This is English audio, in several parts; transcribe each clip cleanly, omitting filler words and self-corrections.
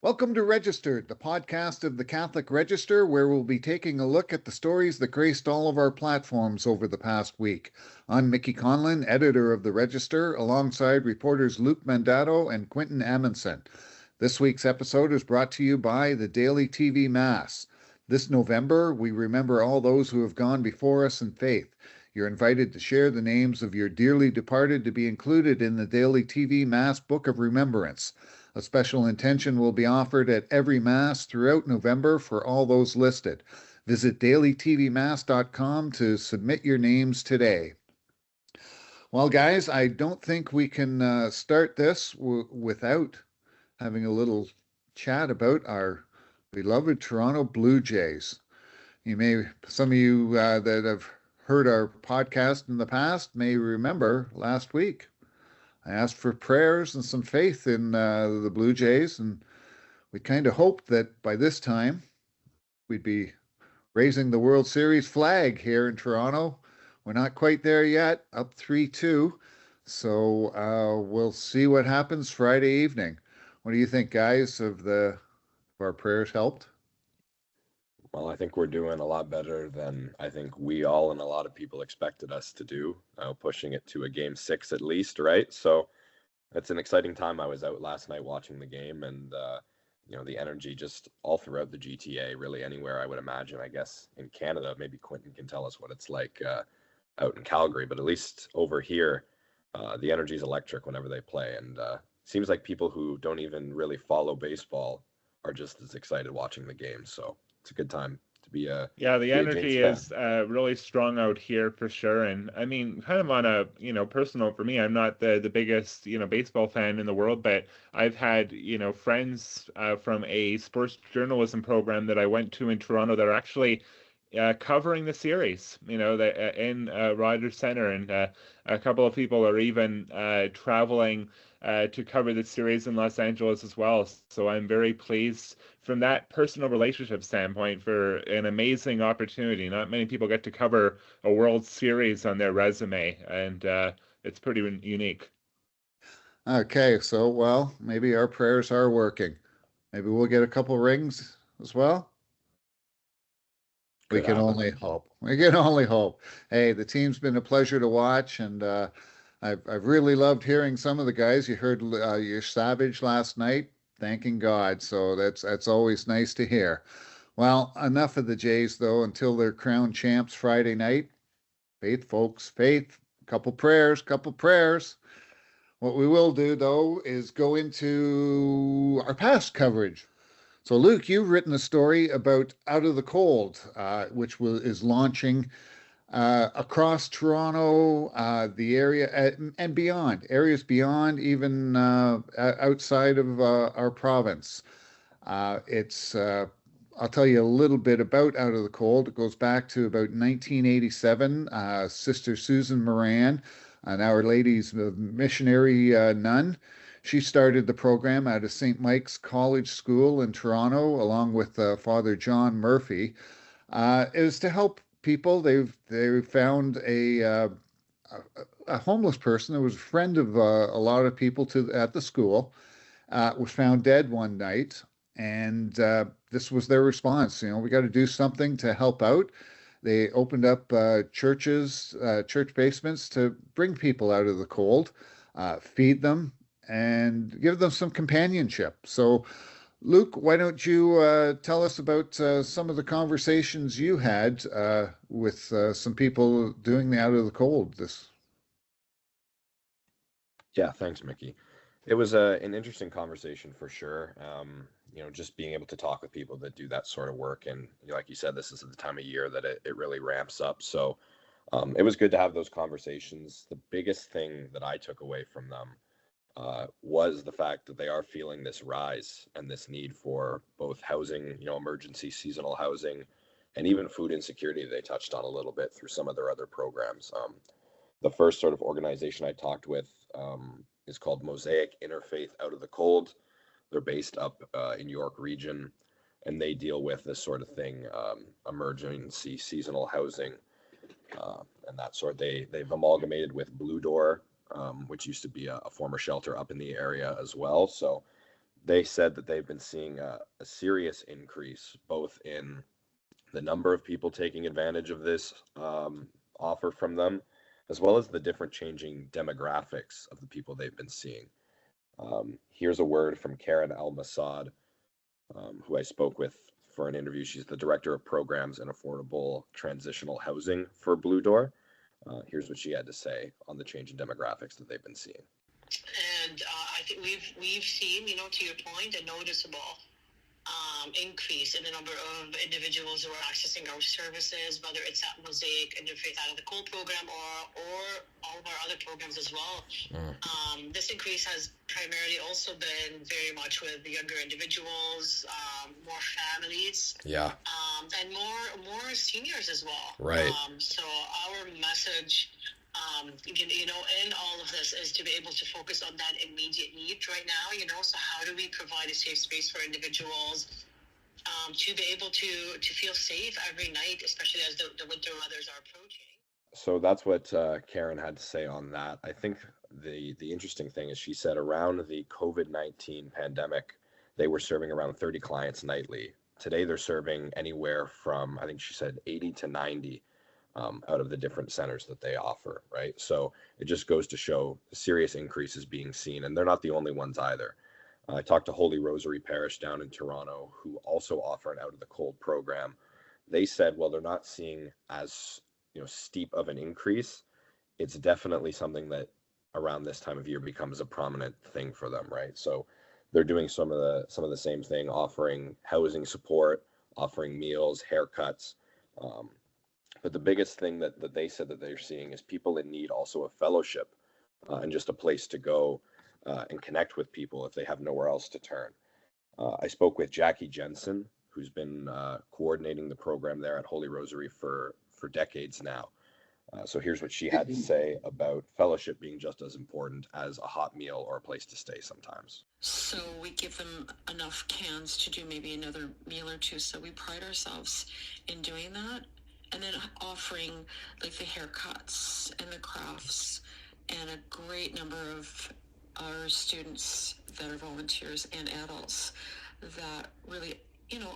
Welcome to Registered, the podcast of the Catholic Register, where we'll be taking a look at the stories that graced all of our platforms over the past week. I'm Mickey Conlon, editor of the Register, alongside reporters Luke Mandato and Quinton Amundson. This week's episode is brought to you by the Daily TV Mass. This November, we remember all those who have gone before us in faith. You're invited to share the names of your dearly departed to be included in the Daily TV Mass Book of Remembrance. A special intention will be offered at every Mass throughout November for all those listed. Visit dailytvmass.com to submit your names today. Well, guys, I don't think we can start this without having a little chat about our beloved Toronto Blue Jays. Some of you that have heard our podcast in the past may remember last week I asked for prayers and some faith in the Blue Jays, and we kind of hoped that by this time we'd be raising the World Series flag here in Toronto. We're not quite there yet, up 3-2, so we'll see what happens Friday evening. What do you think, guys? Have our prayers helped? Well, I think we're doing a lot better than I think we all and a lot of people expected us to do, pushing it to a game 6 at least, right? So it's an exciting time. I was out last night watching the game, and the energy just all throughout the GTA, really anywhere I would imagine. I guess in Canada, maybe Quinton can tell us what it's like out in Calgary, but at least over here, the energy is electric whenever they play, and seems like people who don't even really follow baseball are just as excited watching the game. So it's a good time to be a the energy is really strong out here for sure. And I mean, kind of on a personal, for me, I'm not the biggest baseball fan in the world, but I've had friends from a sports journalism program that I went to in Toronto that are actually covering the series, in Rogers Center, and a couple of people are even traveling to cover the series in Los Angeles as well. So I'm very pleased from that personal relationship standpoint for an amazing opportunity. Not many people get to cover a World Series on their resume, and it's pretty unique. Okay, so, well, maybe our prayers are working. Maybe we'll get a couple rings as well. We can only hope. We can only hope. Hey, the team's been a pleasure to watch, and I've really loved hearing some of the guys. You heard your Savage last night, thanking God. So that's always nice to hear. Well, enough of the Jays though. Until they're crowned champs Friday night. Faith, folks, faith. Couple prayers. What we will do though is go into our past coverage. So, Luke, you've written a story about Out of the Cold, which is launching across Toronto, the area, and beyond, areas beyond, even outside of our province. I'll tell you a little bit about Out of the Cold. It goes back to about 1987. Sister Susan Moran, an Our Lady's missionary nun, she started the program out of St. Mike's College School in Toronto, along with Father John Murphy. It was to help people. They found a homeless person that was a friend of a lot of people at the school. Was found dead one night, and this was their response. We got to do something to help out. They opened up church basements to bring people out of the cold, feed them, and give them some companionship. So, Luke, why don't you tell us about some of the conversations you had with some people doing the Out of the Cold? Yeah, thanks, Mickey. It was an interesting conversation for sure. Just being able to talk with people that do that sort of work. And like you said, this is the time of year that it really ramps up. So it was good to have those conversations. The biggest thing that I took away from them was the fact that they are feeling this rise and this need for both housing, emergency seasonal housing, and even food insecurity they touched on a little bit through some of their other programs. The first sort of organization I talked with is called Mosaic Interfaith Out of the Cold. They're based up in York region, and they deal with this sort of thing, emergency seasonal housing and that sort. They've amalgamated with Blue Door, which used to be a former shelter up in the area as well. So They said that they've been seeing a serious increase both in the number of people taking advantage of this offer from them, as well as the different changing demographics of the people they've been seeing. Here's a word from Karen Al-Massad, who I spoke with for an interview. She's the Director of Programs and Affordable Transitional Housing for Blue Door. Here's what she had to say on the change in demographics that they've been seeing. And I think we've seen, to your point, a noticeable increase in the number of individuals who are accessing our services, whether it's at Mosaic, Interfaith Out of the Cold program, or all of our other programs as well. This increase has primarily also been very much with the younger individuals, more families, and more seniors as well. Right. So our message, in all of this is to be able to focus on that immediate need right now, so how do we provide a safe space for individuals to be able to feel safe every night, especially as the winter weathers are approaching. So that's what Karen had to say on that. I think the interesting thing is she said around the COVID-19 pandemic, they were serving around 30 clients nightly. Today they're serving anywhere from, I think she said 80 to 90 out of the different centers that they offer, right? So it just goes to show serious increases being seen, and they're not the only ones either. I talked to Holy Rosary Parish down in Toronto, who also offer an out of the cold program. They said, well, they're not seeing as steep of an increase. It's definitely something that around this time of year becomes a prominent thing for them, right? So they're doing some of the same thing, offering housing support, offering meals, haircuts. But the biggest thing that they said that they're seeing is people in need also of fellowship and just a place to go and connect with people if they have nowhere else to turn. I spoke with Jackie Jensen, who's been coordinating the program there at Holy Rosary for decades now. So here's what she had to say about fellowship being just as important as a hot meal or a place to stay sometimes. So we give them enough cans to do maybe another meal or two. So we pride ourselves in doing that. And then offering like the haircuts and the crafts, and a great number of our students that are volunteers and adults that really,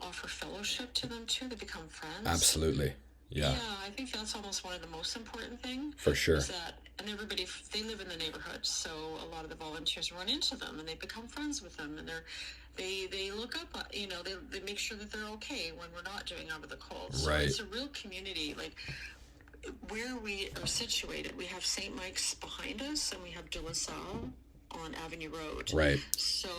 offer fellowship to them too. They become friends. Absolutely. Yeah. Yeah, I think that's almost one of the most important things. For sure. Is that, and everybody, they live in the neighborhood, so a lot of the volunteers run into them and they become friends with them, and they look up, they make sure that they're okay when we're not doing Out of the Cold. So right. It's a real community. Like where we are situated, we have St. Mike's behind us and we have De La Salle on Avenue Road. Right. So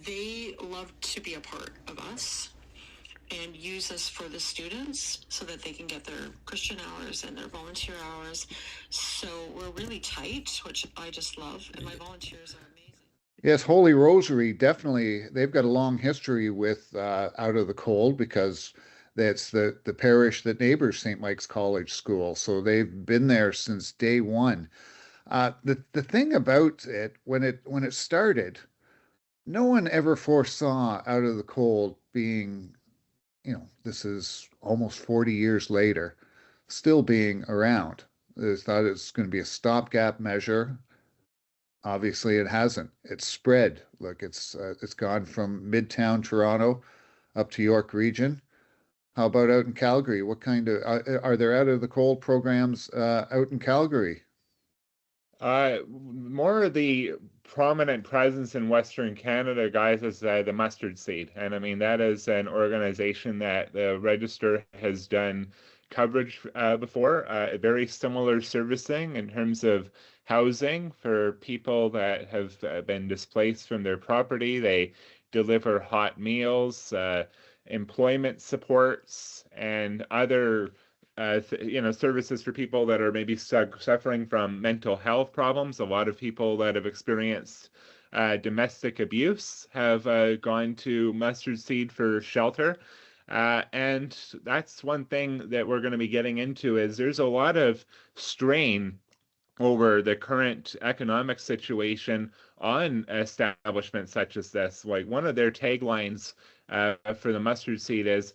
they love to be a part of us and use us for the students so that they can get their Christian hours and their volunteer hours. So we're really tight, which I just love, and my volunteers are amazing. Yes, Holy Rosary, definitely, they've got a long history with Out of the Cold, because that's the parish that neighbors St. Mike's College School. So they've been there since day one. The thing about it, when it started, no one ever foresaw Out of the Cold being, this is almost 40 years later, still being around. They thought it was going to be a stopgap measure. Obviously, it hasn't. It's spread. Look, it's gone from Midtown Toronto up to York Region. How about out in Calgary? What kind of are there Out of the Cold programs out in Calgary? More of the prominent presence in Western Canada, guys, is the Mustard Seed. And I mean, that is an organization that the Register has done coverage before, very similar servicing in terms of housing for people that have been displaced from their property. They deliver hot meals, employment supports, and other services for people that are maybe suffering from mental health problems. A lot of people that have experienced domestic abuse have gone to Mustard Seed for shelter. And that's one thing that we're going to be getting into, is there's a lot of strain over the current economic situation on establishments such as this. Like one of their taglines for the Mustard Seed is,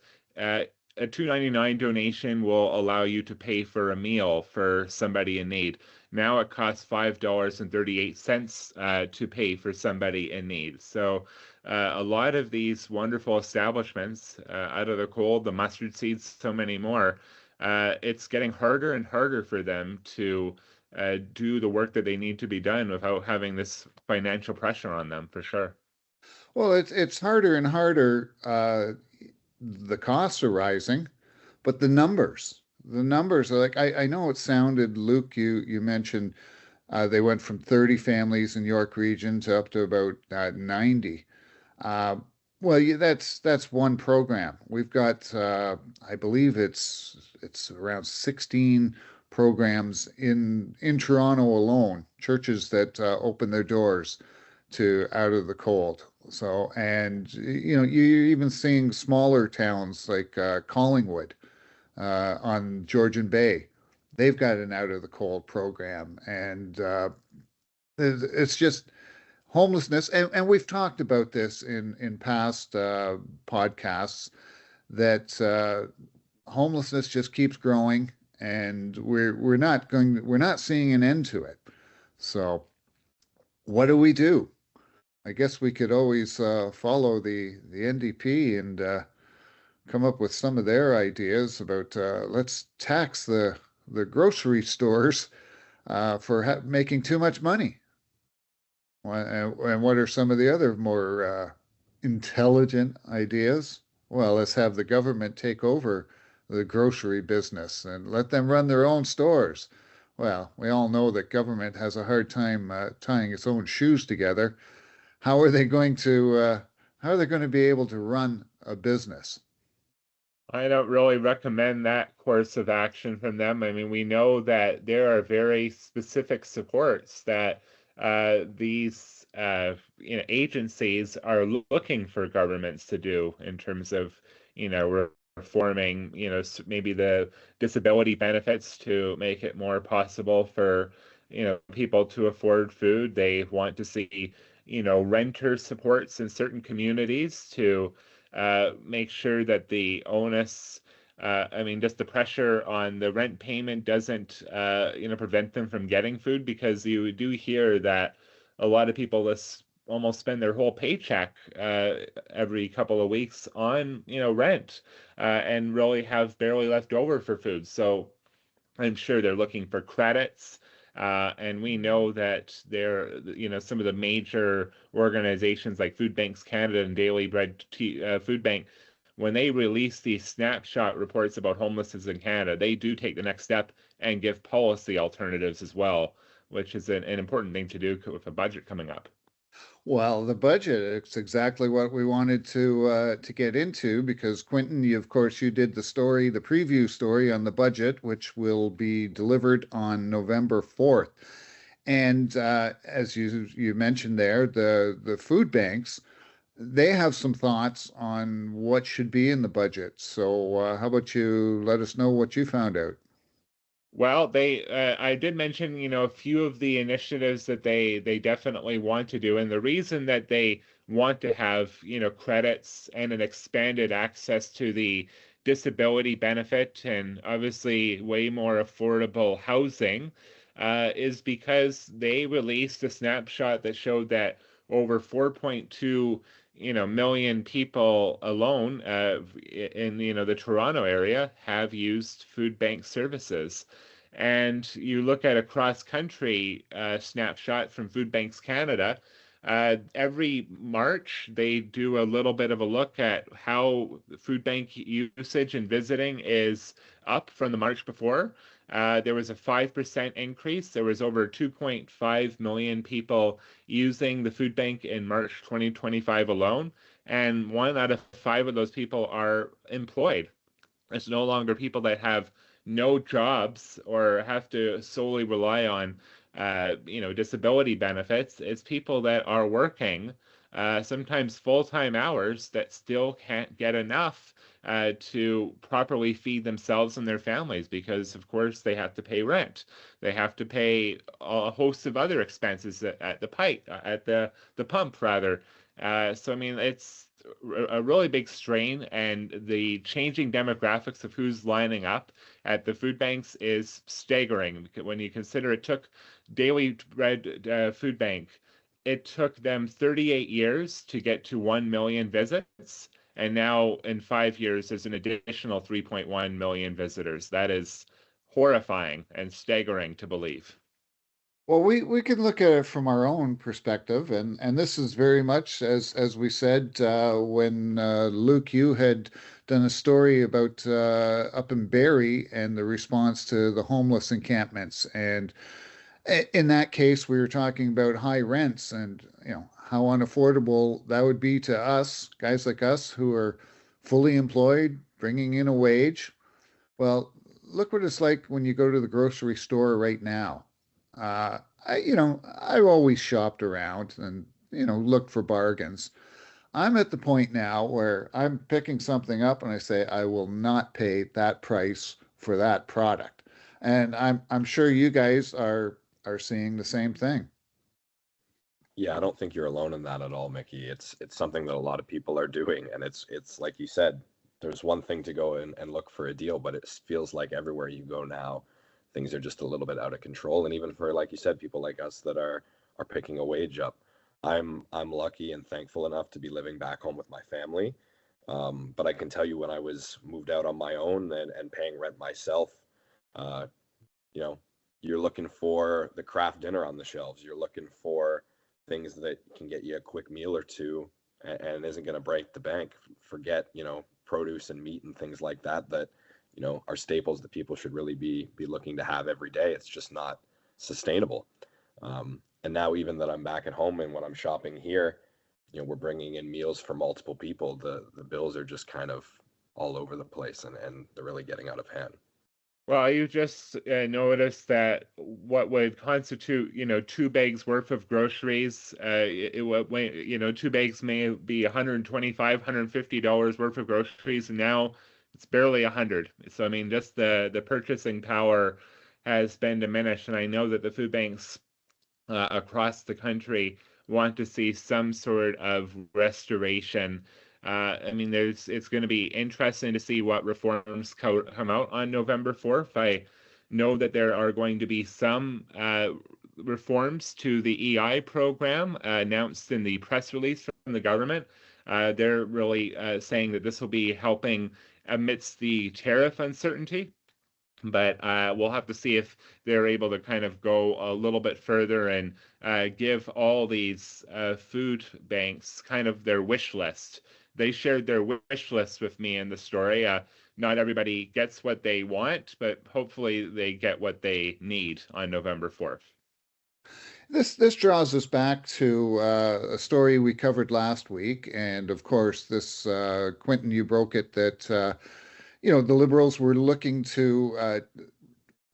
a $2.99 donation will allow you to pay for a meal for somebody in need. Now it costs $5.38 to pay for somebody in need. So a lot of these wonderful establishments out of the cold, the mustard seeds, so many more, it's getting harder and harder for them to do the work that they need to be done without having this financial pressure on them, for sure. Well, it's harder and harder. The costs are rising, but the numbers are like I know it sounded, Luke, you mentioned they went from 30 families in York Region to up to about 90. Uh, well, yeah, that's one program. We've got, I believe it's around 16 programs in Toronto alone, churches that open their doors to Out of the Cold. So, and you're even seeing smaller towns like Collingwood on Georgian Bay. They've got an Out of the Cold program, and it's just homelessness. And we've talked about this in past podcasts that homelessness just keeps growing, and we're not seeing an end to it. So, what do we do? I guess we could always follow the NDP and come up with some of their ideas about let's tax the grocery stores for making too much money. And what are some of the other more intelligent ideas? Well, let's have the government take over the grocery business and let them run their own stores. Well, we all know that government has a hard time tying its own shoes together. How are they going to be able to run a business? I don't really recommend that course of action from them. I mean, we know that there are very specific supports that these agencies are looking for governments to do in terms of reforming maybe the disability benefits to make it more possible for people to afford food. They want to see renter supports in certain communities to make sure that the onus, just the pressure on the rent payment doesn't, prevent them from getting food, because you do hear that a lot of people almost spend their whole paycheck every couple of weeks on, rent, and really have barely left over for food. So I'm sure they're looking for credits. And we know that some of the major organizations like Food Banks Canada and Daily Bread Food Bank, when they release these snapshot reports about homelessness in Canada, they do take the next step and give policy alternatives as well, which is an important thing to do with a budget coming up. Well, the budget, it's exactly what we wanted to get into because Quinton, of course, you did the preview story on the budget, which will be delivered on November 4th. And as you mentioned there, the food banks, they have some thoughts on what should be in the budget. So how about you let us know what you found out? Well, I did mention, a few of the initiatives that they definitely want to do, and the reason that they want to have, credits and an expanded access to the disability benefit and obviously way more affordable housing, is because they released a snapshot that showed that over 4.2 million people alone in the Toronto area have used food bank services. And you look at a cross-country snapshot from Food Banks Canada, every March they do a little bit of a look at how food bank usage and visiting is up from the March before. There was a 5% increase. There was over 2.5 million people using the food bank in March 2025 alone, and 1 out of 5 of those people are employed. It's no longer people that have no jobs or have to solely rely on, disability benefits. It's people that are working, sometimes full-time hours that still can't get enough to properly feed themselves and their families because, of course, they have to pay rent. They have to pay a host of other expenses at the pump, rather. So I mean, it's a really big strain, and the changing demographics of who's lining up at the food banks is staggering. When you consider it took Daily Bread Food Bank, it took them 38 years to get to 1 million visits, and now in 5 years, there's an additional 3.1 million visitors. That is horrifying and staggering to believe. Well, we can look at it from our own perspective, and this is very much as we said when Luke, you had done a story about up in Barrie and the response to the homeless encampments, and in that case, we were talking about high rents and how unaffordable that would be to us, guys like us who are fully employed, bringing in a wage. Well, look what it's like when you go to the grocery store right now. I've always shopped around and, looked for bargains. I'm at the point now where I'm picking something up and I say, I will not pay that price for that product. And I'm sure you guys are seeing the same thing. Yeah, I don't think you're alone in that at all, Mickey. It's something that a lot of people are doing, and it's like you said, there's one thing to go in and look for a deal, but it feels like everywhere you go now, things are just a little bit out of control. And even for, like you said, people like us that are picking a wage up. I'm lucky and thankful enough to be living back home with my family. But I can tell you when I was moved out on my own and paying rent myself, uh, you know, you're looking for the craft dinner on the shelves. You're looking for things that can get you a quick meal or two and isn't going to break the bank. Forget, produce and meat and things like that are staples that people should really be looking to have every day. It's just not sustainable. And now even that I'm back at home and when I'm shopping here, we're bringing in meals for multiple people. The bills are just kind of all over the place and they're really getting out of hand. Well, you just noticed that what would constitute, 2 bags worth of groceries, two bags may be 125, $150 worth of groceries, and now it's barely 100. So, I mean, just the purchasing power has been diminished, and I know that the food banks across the country want to see some sort of restoration. I mean, it's going to be interesting to see what reforms come out on November 4th. I know that there are going to be some reforms to the EI program announced in the press release from the government. They're really saying that this will be helping amidst the tariff uncertainty. But we'll have to see if they're able to kind of go a little bit further and give all these food banks kind of their wish list. They shared their wish list with me in the story. Not everybody gets what they want, but hopefully they get what they need on November 4th. This draws us back to a story we covered last week, and of course, this Quinton, you broke it that the Liberals were looking to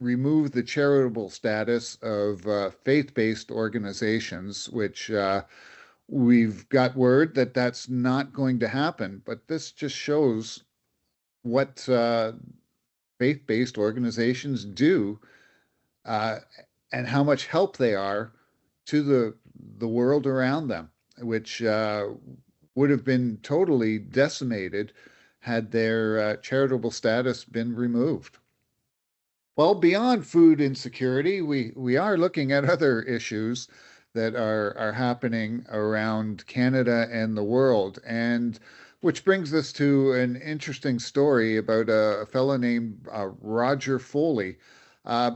remove the charitable status of faith-based organizations, which we've got word that that's not going to happen. But this just shows what faith-based organizations do and how much help they are to the world around them, which would have been totally decimated had their charitable status been removed. Well, beyond food insecurity, we are looking at other issues that are happening around Canada and the world, and which brings us to an interesting story about a fellow named Roger Foley.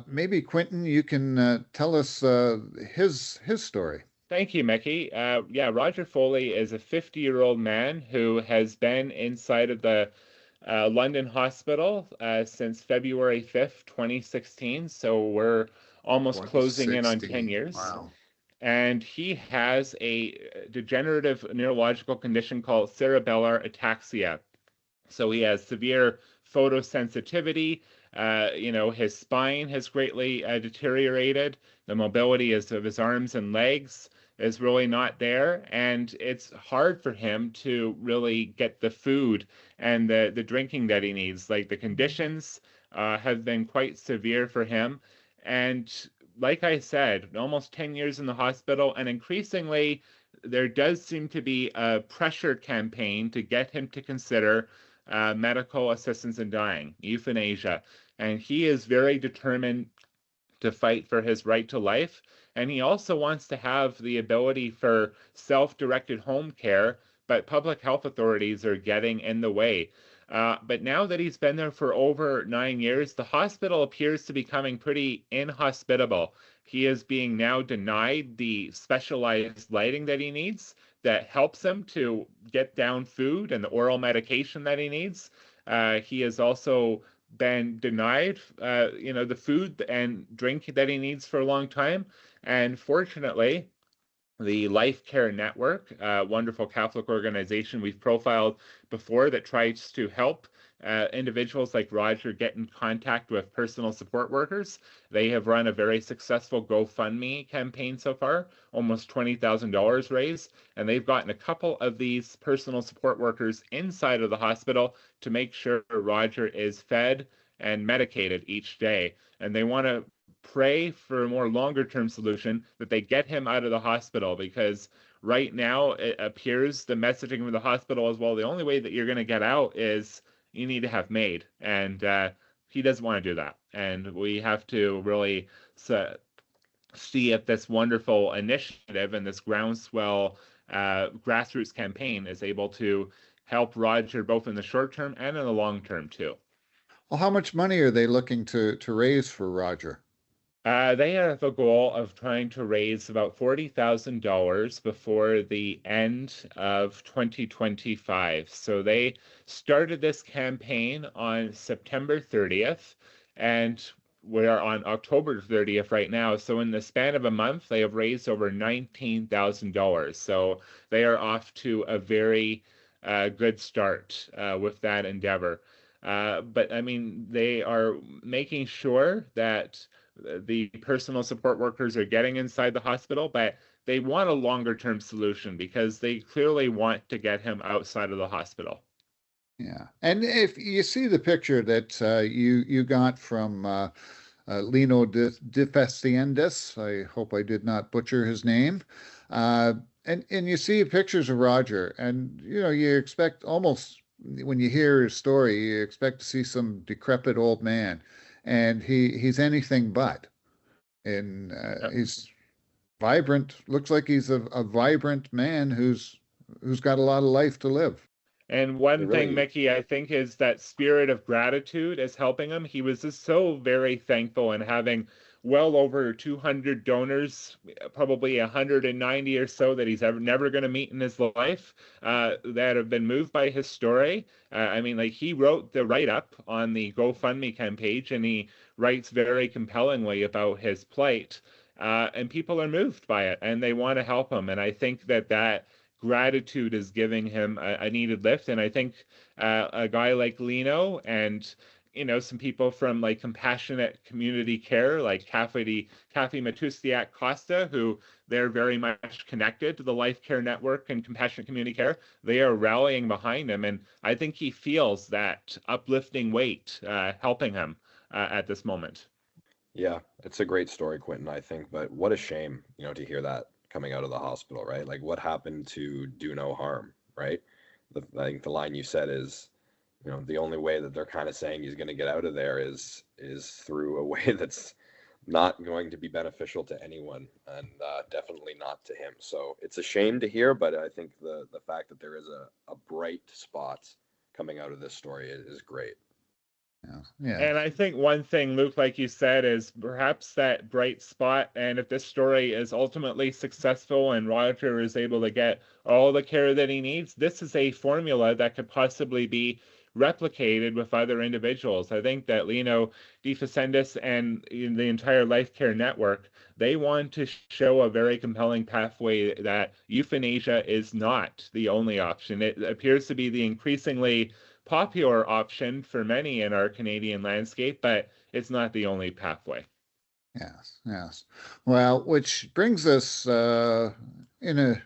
Maybe Quinton, you can tell us his story. Thank you, Mickey. Yeah, Roger Foley is a 50-year-old man who has been inside of the London hospital since February 5th, 2016. So we're almost closing in on 10 years. Wow. And he has a degenerative neurological condition called cerebellar ataxia. So he has severe photosensitivity. His spine has greatly deteriorated. The mobility of his arms and legs is really not there. And it's hard for him to really get the food and the drinking that he needs. Like the conditions have been quite severe for him. And like I said, almost 10 years in the hospital, and increasingly there does seem to be a pressure campaign to get him to consider medical assistance in dying, euthanasia. And he is very determined to fight for his right to life. And he also wants to have the ability for self-directed home care, but public health authorities are getting in the way. But now that he's been there for over 9 years, the hospital appears to be becoming pretty inhospitable. He is being now denied the specialized lighting that he needs that helps him to get down food and the oral medication that he needs. He is also been denied, the food and drink that he needs for a long time. And fortunately, the Life Care Network, a wonderful Catholic organization we've profiled before that tries to help individuals like Roger get in contact with personal support workers. They have run a very successful GoFundMe campaign so far, almost $20,000 raised, and they've gotten a couple of these personal support workers inside of the hospital to make sure Roger is fed and medicated each day. And they want to pray for a more longer term solution that they get him out of the hospital, because right now it appears the messaging from the hospital is, well, the only way that you're going to get out is you need to have MAID. And he doesn't want to do that. And we have to really see if this wonderful initiative and this groundswell grassroots campaign is able to help Roger both in the short term and in the long term too. Well, how much money are they looking to raise for Roger? They have a goal of trying to raise about $40,000 before the end of 2025. So they started this campaign on September 30th, and we're on October 30th right now. So in the span of a month, they have raised over $19,000. So they are off to a very good start with that endeavor. But I mean, they are making sure that the personal support workers are getting inside the hospital, but they want a longer term solution because they clearly want to get him outside of the hospital. Yeah. And if you see the picture that you got from Lino de Faciendas, I hope I did not butcher his name, and you see pictures of Roger, and you expect almost, when you hear his story, you expect to see some decrepit old man, and he's anything but. And he's vibrant. Looks like he's a vibrant man who's got a lot of life to live. And one thing, Mickey, I think is that spirit of gratitude is helping him. He was just so very thankful, and having well over 200 donors, probably 190 or so that he's never going to meet in his life, that have been moved by his story. I mean, like, he wrote the write-up on the GoFundMe campaign, and he writes very compellingly about his plight, and people are moved by it, and they want to help him. And I think that gratitude is giving him a needed lift. And I think a guy like Lino and some people from like Compassionate Community Care, like Kathy Matustiak Costa, who they're very much connected to the Life Care Network and Compassionate Community Care, they are rallying behind him. And I think he feels that uplifting weight helping him at this moment. Yeah, it's a great story, Quinton, I think. But what a shame, to hear that coming out of the hospital, right? Like, what happened to do no harm, right? I think the line you said is, the only way that they're kind of saying he's going to get out of there is through a way that's not going to be beneficial to anyone, and definitely not to him. So it's a shame to hear, but I think the fact that there is a bright spot coming out of this story is great. Yeah. And I think one thing, Luke, like you said, is perhaps that bright spot. And if this story is ultimately successful and Roger is able to get all the care that he needs, this is a formula that could possibly be replicated with other individuals. I think that Lino de Faciendas and the entire Life Care Network, they want to show a very compelling pathway that euthanasia is not the only option. It appears to be the increasingly popular option for many in our Canadian landscape, but it's not the only pathway. Yes. Well, which brings us in a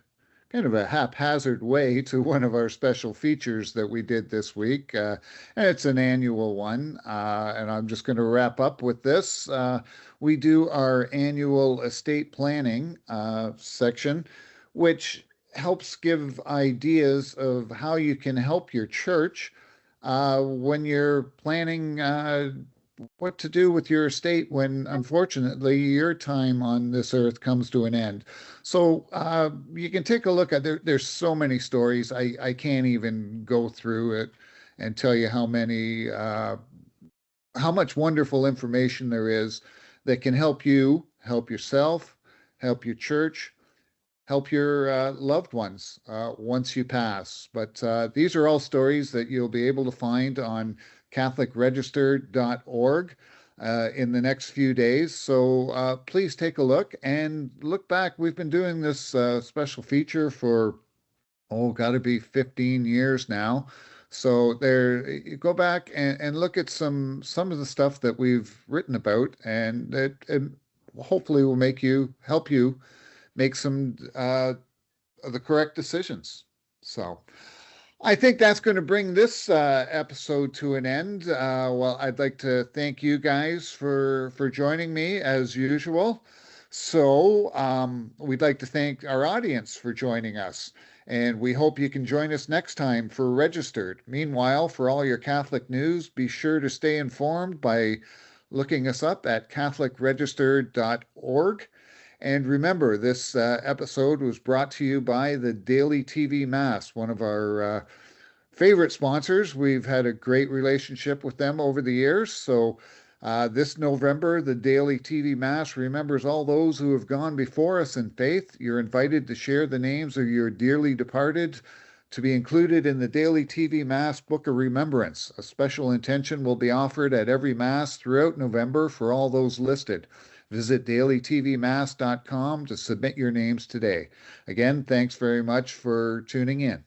kind of a haphazard way to one of our special features that we did this week. And it's an annual one, and I'm just going to wrap up with this. We do our annual estate planning section, which helps give ideas of how you can help your church when you're planning what to do with your estate when, unfortunately, your time on this earth comes to an end. So you can take a look at there's so many stories. I can't even go through it and tell you how much wonderful information there is that can help you, help yourself, help your church, help your loved ones once you pass. But these are all stories that you'll be able to find on CatholicRegister.org in the next few days. So please take a look and look back. We've been doing this special feature for, got to be 15 years now. So there, you go back and look at some of the stuff that we've written about, and it hopefully will help you make some the correct decisions. So I think that's going to bring this episode to an end. Well, I'd like to thank you guys for joining me as usual. So we'd like to thank our audience for joining us. And we hope you can join us next time for Registered. Meanwhile, for all your Catholic news, be sure to stay informed by looking us up at CatholicRegister.org. And remember, this episode was brought to you by the Daily TV Mass, one of our favorite sponsors. We've had a great relationship with them over the years. So this November, the Daily TV Mass remembers all those who have gone before us in faith. You're invited to share the names of your dearly departed to be included in the Daily TV Mass Book of Remembrance. A special intention will be offered at every Mass throughout November for all those listed. Visit dailytvmass.com to submit your names today. Again, thanks very much for tuning in.